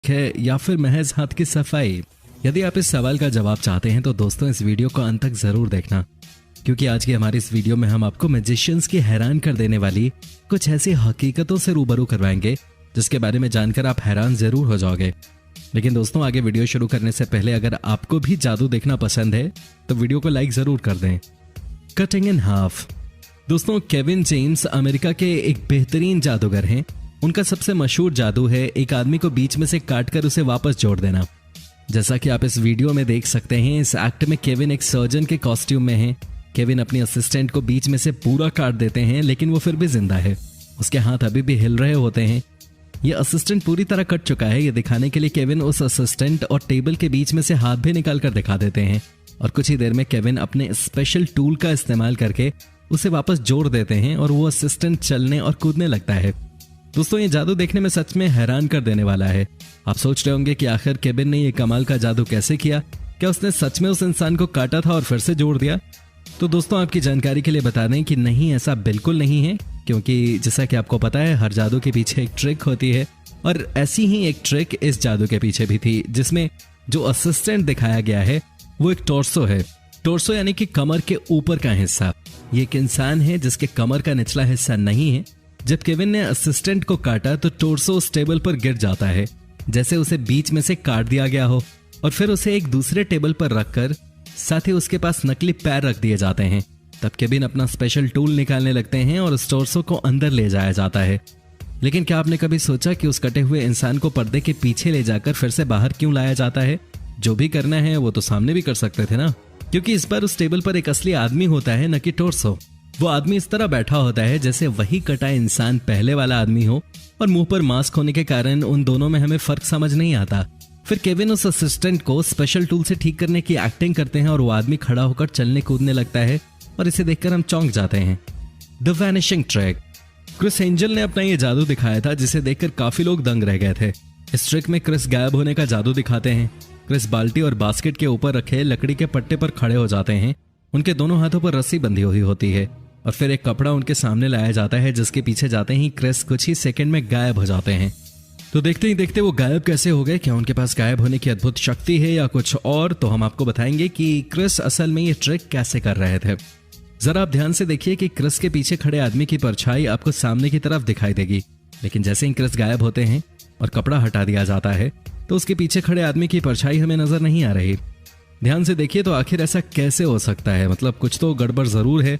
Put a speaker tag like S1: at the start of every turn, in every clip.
S1: है या फिर महज हाथ की सफाई? यदि आप इस सवाल का जवाब चाहते हैं तो दोस्तों इस वीडियो को अंत तक जरूर देखना, क्योंकि आज की हमारी इस वीडियो में हम आपको मैजिशियंस की हैरान कर देने वाली कुछ ऐसी हकीकतों से रूबरू करवाएंगे जिसके बारे में जानकर आप हैरान जरूर हो जाओगे। लेकिन दोस्तों आगे वीडियो शुरू करने से पहले अगर आपको भी जादू देखना पसंद है तो वीडियो को लाइक जरूर कर दें। Cutting in half. दोस्तों केविन जेम्स अमेरिका के एक बेहतरीन जादूगर हैं। उनका सबसे मशहूर जादू है एक आदमी को बीच में से काटकर उसे वापस जोड़ देना। जैसा कि आप इस वीडियो में देख सकते हैं, इस एक्ट में केविन एक सर्जन के कॉस्ट्यूम में है। केविन अपनी असिस्टेंट को बीच में से पूरा काट देते हैं, लेकिन वो फिर भी जिंदा है। उसके हाथ अभी भी हिल रहे होते हैं। ये असिस्टेंट पूरी तरह कट चुका है। ये दिखाने के लिए केविन उस असिस्टेंट और टेबल के बीच में से हाथ भी निकाल कर दिखा देते हैं और कुछ ही देर में केविन अपने स्पेशल टूल का इस्तेमाल करके उसे वापस जोड़ देते हैं और वो असिस्टेंट चलने और कूदने लगता है। दोस्तों ये जादू देखने में सच में हैरान कर देने वाला है। आप सोच रहे होंगे कि आखिर केविन ने ये कमाल का जादू कैसे किया? क्या उसने सच में उस इंसान को काटा था और फिर से जोड़ दिया? तो दोस्तों आपकी जानकारी के लिए बता दें कि नहीं, ऐसा बिल्कुल नहीं है, क्योंकि जैसा कि आपको पता है हर जादू के पीछे एक ट्रिक होती है और ऐसी ही एक ट्रिक इस जादू के पीछे भी थी, जिसमें जो असिस्टेंट दिखाया गया है वो एक टॉर्सो है। टॉर्सो यानी कि कमर के ऊपर का हिस्सा। ये एक इंसान है जिसके कमर का निचला हिस्सा नहीं है। जब केविन ने असिस्टेंट को काटा तो टॉर्सो उस टेबल पर गिर जाता है, जैसे उसे बीच में से काट दिया गया हो, और फिर उसे एक दूसरे टेबल पर रखकर साथ ही उसके पास नकली पैर रख दिए जाते हैं। तब केविन अपना स्पेशल टूल निकालने लगते हैं और उस टॉर्सो को अंदर ले जाया जाता है। लेकिन क्या आपने कभी सोचा कि उस कटे हुए इंसान को पर्दे के पीछे ले जाकर फिर से बाहर क्यों लाया जाता है? जो भी करना है वो तो सामने भी कर सकते थे ना, क्योंकि इस बार उस टेबल पर एक असली आदमी होता है, न कि टॉर्सो। वो आदमी इस तरह बैठा होता है जैसे वही कटा इंसान पहले वाला आदमी हो, और मुंह पर मास्क होने के कारण उन दोनों में हमें फर्क समझ नहीं आता। फिर केविन उस असिस्टेंट को स्पेशल टूल से ठीक करने की एक्टिंग करते हैं और वो आदमी खड़ा होकर चलने कूदने लगता है और इसे देखकर हम चौंक जाते हैं। The vanishing trick. Chris angel ने अपना ये जादू दिखाया था जिसे देखकर काफी लोग दंग रह गए थे। इस ट्रिक में क्रिस गायब होने का जादू दिखाते हैं। क्रिस बाल्टी और बास्केट के ऊपर रखे लकड़ी के पट्टे पर खड़े हो जाते हैं। उनके दोनों हाथों पर रस्सी बंधी हुई होती है और फिर एक कपड़ा उनके सामने लाया जाता है, जिसके पीछे जाते ही क्रिस कुछ ही सेकंड में गायब हो जाते हैं। तो देखते ही देखते वो गायब कैसे हो गए? क्या उनके पास गायब होने की अद्भुत शक्ति है या कुछ और? तो हम आपको बताएंगे कि क्रिस असल में ये ट्रिक कैसे कर रहे थे। जरा आप ध्यान से देखिए कि क्रिस के पीछे खड़े आदमी की परछाई आपको सामने की तरफ दिखाई देगी, लेकिन जैसे ही क्रिस गायब होते हैं और कपड़ा हटा दिया जाता है तो उसके पीछे खड़े आदमी की परछाई हमें नजर नहीं आ रही। ध्यान से देखिए तो आखिर ऐसा कैसे हो सकता है? मतलब कुछ तो गड़बड़ जरूर है।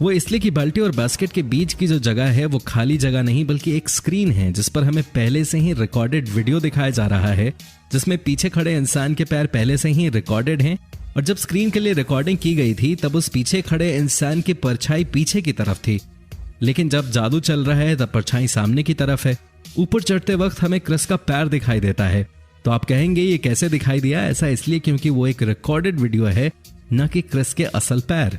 S1: वो इसलिए कि बाल्टी और बास्केट के बीच की जो जगह है वो खाली जगह नहीं बल्कि एक स्क्रीन है, जिस पर हमें पहले से ही रिकॉर्डेड वीडियो दिखाया जा रहा है, जिसमें पीछे खड़े इंसान के पैर पहले से ही रिकॉर्डेड हैं। और जब स्क्रीन के लिए रिकॉर्डिंग की गई थी तब उस पीछे खड़े इंसान की परछाई पीछे की तरफ थी, लेकिन जब जादू चल रहा है तब परछाई सामने की तरफ है। ऊपर चढ़ते वक्त हमें क्रिस का पैर दिखाई देता है। तो आप कहेंगे ये कैसे दिखाई दिया? ऐसा इसलिए क्योंकि वो एक रिकॉर्डेड वीडियो है, न कि क्रिस के असल पैर।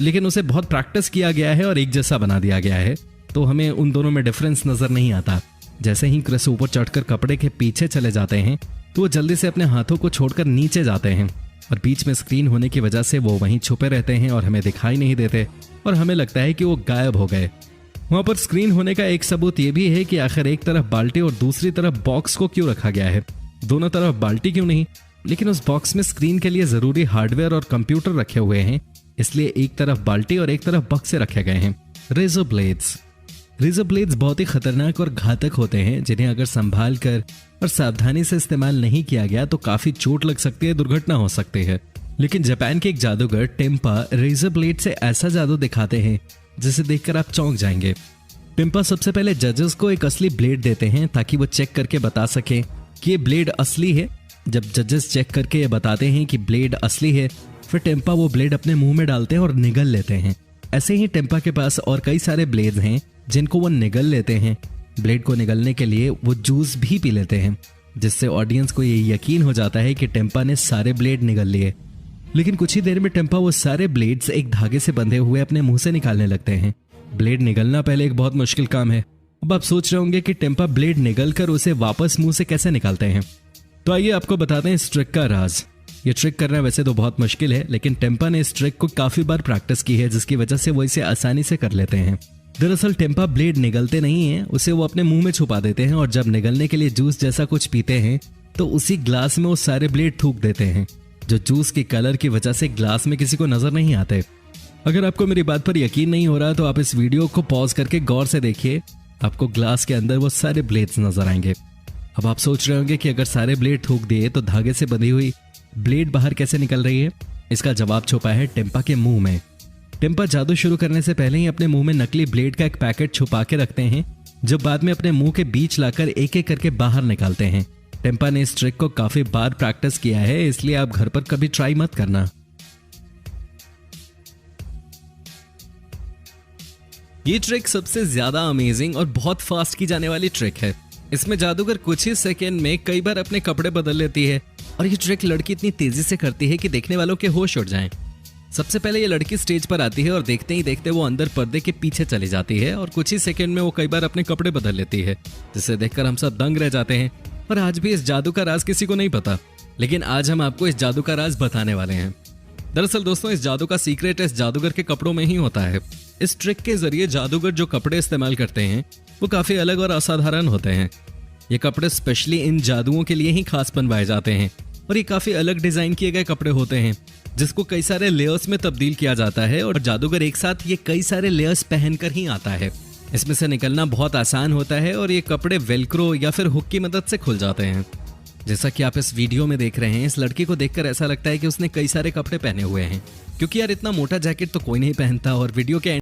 S1: लेकिन उसे बहुत प्रैक्टिस किया गया है और एक जैसा बना दिया गया है, तो हमें उन दोनों में डिफरेंस नजर नहीं आता। जैसे ही क्रिस ऊपर चढ़कर कपड़े के पीछे चले जाते हैं तो वो जल्दी से अपने हाथों को छोड़कर नीचे जाते हैं और बीच में स्क्रीन होने की वजह से वो वहीं छुपे रहते हैं और हमें दिखाई नहीं देते और हमें लगता है कि वो गायब हो गए। वहां पर स्क्रीन होने का एक सबूत ये भी है कि आखिर एक तरफ बाल्टी और दूसरी तरफ बॉक्स को क्यों रखा गया है? दोनों तरफ बाल्टी क्यों नहीं? लेकिन उस बॉक्स में स्क्रीन के लिए जरूरी हार्डवेयर और कंप्यूटर रखे हुए हैं, इसलिए एक तरफ बाल्टी और एक तरफ बक्से रखे गए हैं। Razor blades. रेजर ब्लेड्स बहुत ही खतरनाक और घातक होते हैं, जिन्हें अगर संभाल कर और सावधानी से इस्तेमाल नहीं किया गया तो काफी चोट लग सकती है, दुर्घटना हो सकती है। लेकिन जापान के एक जादूगर टेम्पा रेजर ब्लेड से ऐसा जादू दिखाते हैं जिसे देखकर आप चौंक जाएंगे। टेम्पा सबसे पहले जजेस को एक असली ब्लेड देते हैं ताकि वो चेक करके बता सके कि ये ब्लेड असली है। जब जजेस चेक करके ये बताते हैं कि ब्लेड असली है, फिर टेम्पा वो ब्लेड अपने मुंह में डालते हैं और निगल लेते हैं। ऐसे ही टेम्पा के पास और कई सारे ब्लेड्स हैं जिनको वो निगल लेते हैं। ब्लेड को निगलने के लिए वो जूस भी पी लेते हैं, जिससे ऑडियंस को ये यकीन हो जाता है कि टेम्पा ने सारे ब्लेड निगल लिए। लेकिन कुछ ही देर में टेम्पा वो सारे ब्लेड्स एक धागे से बंधे हुए अपने मुंह से निकालने लगते हैं। ब्लेड निगलना पहले एक बहुत मुश्किल काम है। अब आप सोच रहे होंगे कि टेम्पा ब्लेड निगल कर उसे वापस मुंह से कैसे निकालते हैं। तो आइए आपको बताते हैं इस ट्रिक का राज। ये ट्रिक करना वैसे तो बहुत मुश्किल है, लेकिन टेम्पा ने इस ट्रिक को काफी बार प्रैक्टिस की है, जिसकी वजह से वो इसे आसानी से कर लेते हैं। दरअसल टेम्पा ब्लेड निगलते नहीं हैं, उसे वो अपने मुंह में छुपा देते हैं और जब निगलने के लिए जूस जैसा कुछ पीते हैं तो उसी ग्लास में वो सारे ब्लेड थूक देते हैं, जो जूस के कलर की वजह से ग्लास में किसी को नजर नहीं आते। अगर आपको मेरी बात पर यकीन नहीं हो रहा तो आप इस वीडियो को पॉज करके गौर से देखिए, आपको ग्लास के अंदर वो सारे ब्लेड्स नजर आएंगे। अब आप सोच रहे होंगे कि अगर सारे ब्लेड थूक दिए तो धागे से बंधी हुई ब्लेड बाहर कैसे निकल रही है। इसका जवाब छुपा है टेम्पा के मुंह में। टेम्पा जादू शुरू करने से पहले ही अपने मुंह में नकली ब्लेड का एक पैकेट छुपा के रखते हैं, जो बाद में अपने मुंह के बीच लाकर एक एक करके बाहर निकालते हैं। टेम्पा ने इस ट्रिक को काफी बार प्रैक्टिस किया है, इसलिए आप घर पर कभी ट्राई मत करना। ये ट्रिक सबसे ज्यादा अमेजिंग और बहुत फास्ट की जाने वाली ट्रिक है। इसमें जादूगर कुछ ही सेकेंड में कई बार अपने कपड़े बदल लेती है और ये ट्रिक लड़की इतनी तेजी से करती है कि देखने वालों के होश उड़ जाएं। सबसे पहले ये लड़की स्टेज पर आती है और देखते ही देखते वो अंदर पर्दे के पीछे चली जाती है और कुछ ही सेकंड में वो कई बार अपने कपड़े बदल लेती है, जिसे देखकर हम सब दंग रह जाते हैं। और आज भी इस जादू का राज किसी को नहीं पता, लेकिन आज हम आपको इस जादू का राज बताने वाले हैं। दरअसल दोस्तों, इस जादू का सीक्रेट इस जादूगर के कपड़ों में ही होता है। इस ट्रिक के जरिए जादूगर जो कपड़े इस्तेमाल करते हैं वो काफी अलग और असाधारण होते हैं। ये कपड़े स्पेशली इन जादुओं के लिए ही खास बनवाए जाते हैं और ये काफी अलग डिजाइन किए गए कपड़े होते हैं, जिसको कई सारे लेयर्स में तब्दील किया जाता है और जादूगर एक साथ ये कई सारे लेयर्स पहनकर ही आता है। इसमें से निकलना बहुत आसान होता है और ये कपड़े वेलक्रो या फिर हुक की मदद से खुल जाते हैं। जैसा कि आप इस वीडियो में देख रहे हैं, इस लड़की को देखकर ऐसा लगता है कि उसने कई सारे कपड़े पहने हुए हैं, क्योंकि यार इतना मोटा जैकेट तो कोई नहीं पहनता। और वीडियो के